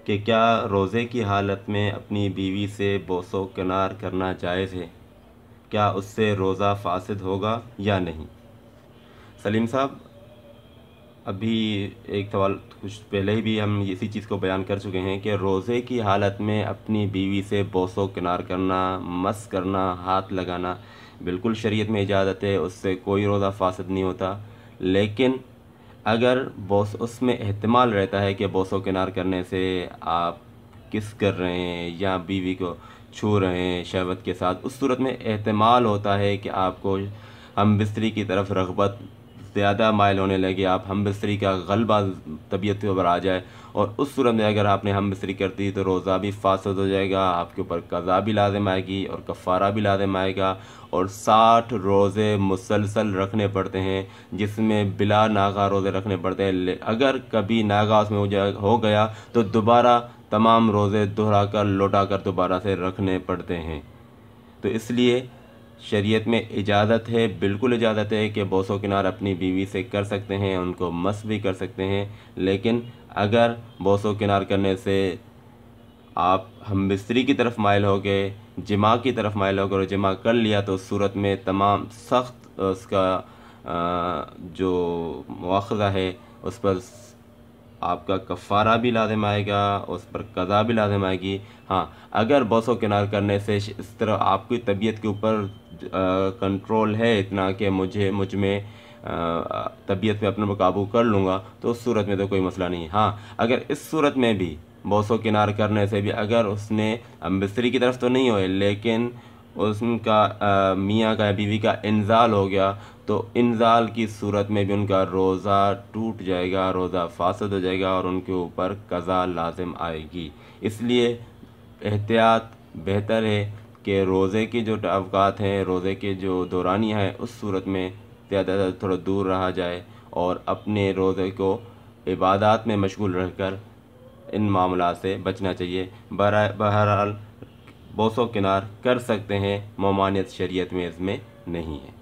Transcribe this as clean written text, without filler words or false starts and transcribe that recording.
कि क्या रोज़े की हालत में अपनी बीवी से बोसो किनार करना जायज़ है? क्या उससे रोज़ा फ़ासिद होगा या नहीं? सलीम साहब, अभी एक सवाल कुछ पहले ही भी हम इसी चीज़ को बयान कर चुके हैं कि रोज़े की हालत में अपनी बीवी से बोसो किनार करना, मस करना, हाथ लगाना बिल्कुल शरीयत में इजाज़त है, उससे कोई रोज़ा फ़ासिद नहीं होता। लेकिन अगर बॉस उसमें एहतिमाल रहता है कि बोसो किनार करने से आप किस कर रहे हैं या बीवी को छू रहे हैं शहवत के साथ, उस सूरत में एहतिमाल होता है कि आपको हम बिस्तरी की तरफ रग़बत ज़्यादा माइल होने लगे, आप हम बिस्तरी का गलबा तबीयत के ऊपर आ जाए, और उस सूरत में अगर आपने हम बिस्तरी कर दी तो रोज़ा भी फासद हो जाएगा, आपके ऊपर कज़ा भी लाज़िम आएगी और कफ़ारा भी लाज़िम आएगा। और 60 रोज़े मुसलसल रखने पड़ते हैं, जिसमें बिला नागा रोज़े रखने पड़ते हैं। अगर कभी नागा उसमें हो गया तो दोबारा तमाम रोज़े दोहरा कर लौटा कर दोबारा से रखने पड़ते हैं। तो इसलिए शरीयत में इजाज़त है, बिल्कुल इजाज़त है कि बोसो किनार अपनी बीवी से कर सकते हैं, उनको मस भी कर सकते हैं। लेकिन अगर बोसो किनार करने से आप हम बिस्तरी की तरफ माइल हो गए, जिमा की तरफ माइल हो गए और जिमा कर लिया, तो उस सूरत में तमाम सख्त उसका जो मुआख़ज़ा है उस पर आपका कफ़ारा भी लाज़िम आएगा, उस पर कज़ा भी लाज़िम आएगी। हाँ, अगर बोसो किनार करने से इस तरह आपकी तबीयत के ऊपर कंट्रोल है इतना कि मुझ में तबीयत पे अपने पर काबू कर लूँगा, तो उस सूरत में तो कोई मसला नहीं है। हाँ, अगर इस सूरत में भी बोसो किनार करने से भी अगर उसने बिस्तरी की तरफ तो नहीं हुए, लेकिन उसका मियाँ का या बीवी का इंज़ाल हो गया, तो इंज़ाल की सूरत में भी उनका रोज़ा टूट जाएगा, रोज़ा फासद हो जाएगा और उनके ऊपर कज़ा लाज़िम आएगी। इसलिए एहतियात बेहतर है कि रोज़े की जो अवकात हैं, रोज़े के जो दौरानिया है, उस सूरत में ज़्यादा थोड़ा दूर रहा जाए और अपने रोज़े को इबादत में मशगूल रहकर इन मामलात से बचना चाहिए। बहरहाल बोसो किनार कर सकते हैं, ममानियत शरीयत में इसमें नहीं है।